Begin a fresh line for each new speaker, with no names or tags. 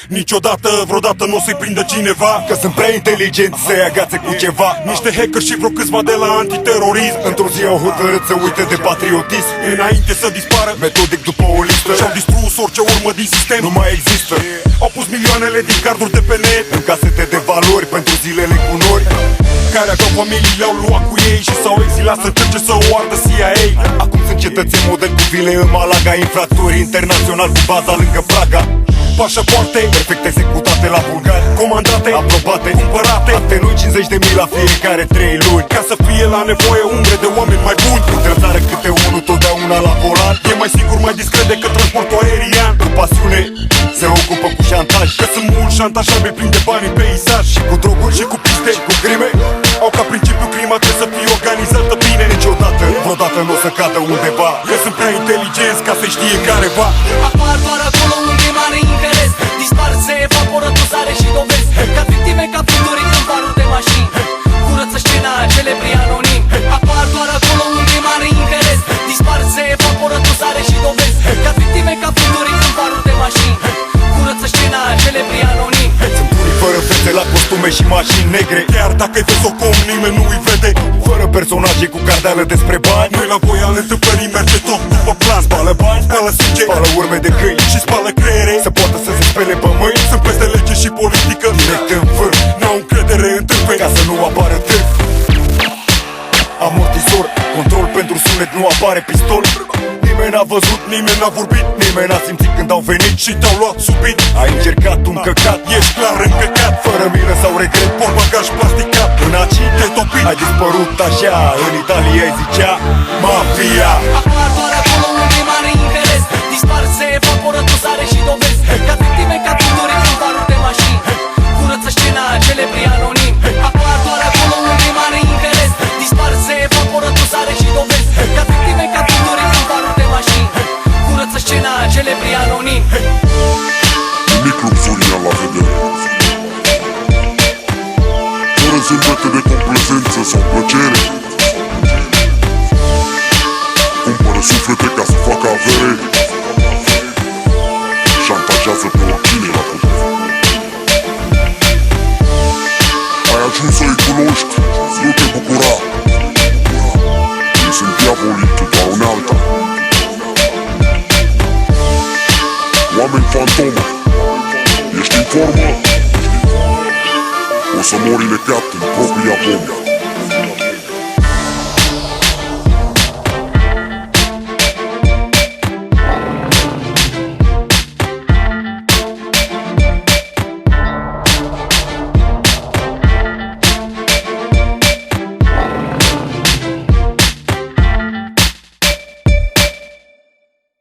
Niciodată, vreodată nu o să-i prindă cineva,
că sunt prea inteligent să-i agațe cu ceva.
niște hacker și vreo câțiva de la antiterorism.
Într-o zi au hotărât să uite de patriotism,
Înainte să dispară,
metodic după o listă,
și-au distrus orice urmă din sistem.
nu mai există.
Au pus milioanele din carduri de pe net,
În casete de valori pentru zilele cu nori,
care aveau familii, le-au luat cu ei și s-au exilat să încerce să o ardă CIA.
acum sunt cetățeni model cu vile în Malaga, infractori internaționali cu baza lângă Praga.
Pașapoarte
Perfect executate la bulgari,
comandate,
aprobate,
cumpărate,
acte noi 50.000 la fiecare 3 luni.
ca să fie la nevoie umbre de oameni mai buni.
Între țară câte unul totdeauna la volan,
E mai sigur, mai discret decât transportul aerian.
cu pasiune se ocupă cu șantaj,
Că sunt mulți șantajabili plini de bani în peisaj,
cu droguri
și cu piste,
și cu crime.
au ca principiu crima trebuie să fie organizată bine.
Niciodată, vreodată nu o să cadă undeva,
Că sunt prea inteligenți ca să-i știe careva.
Apar doar acolo unde e mare interes. Dispar, se evaporă dosare și dovezi, ca victime, ca fluturi în varul de mașini. Curăță scena celebri anonim. Apar doar acolo unde e mare interes. Dispar, se evaporă dosare și dovezi, ca victime, ca fluturi în varul de mașini. Curăță scena celebri anonim.
sunt unii fără fețe la costume și mașini negre,
Chiar dacă-i vezi o com, nimeni nu-i vede.
fără personaje cu cardeală despre bani.
Noi la voia al întâmplării merge tot după plan.
Spală bani,
Spală sânge
spală urme de câini,
și spală creiere.
să poată să se spele pe mâini.
Sunt peste lege și politică,
Direct în vârf,
n-au încredere în tâmpeni.
ca să nu apară târf. Amortisor, control pentru sunet, nu apare pistol. Nimeni n-a văzut,
Nimeni n-a vorbit
nimeni n-a simțit când au venit.
și te-au luat subit.
Ai încercat un căcat,
Ești clar încăcat,
fără milă sau regret.
portbagaj plasticat,
În aci
te-ai topit.
ai dispărut așa, în Italia îi zicea mafia.
Apar doar acolo unde e mare interes. Dispar, se evaporă dosare și dovezi, ca victime, ca fluturi în varul de mașini. Curăță scena celebri anonim. Apar doar acolo unde e mare interes. Dispar, se evaporă dosare și dovezi, ca victime, ca fluturi în varul de mașini. Curăță scena celebri anonim.
Nimic luxurial la vedere, fără zâmbete de complezență sau plăcere. Cumpără suflete ca să facă avere, șantajează pe oricine la putere. Ai ajuns să-i cunoști, nu te bucura. Ei sunt diavolii, tu doar unealta. Oameni fantomă, ești în formă? O să mori legat în propria bombă.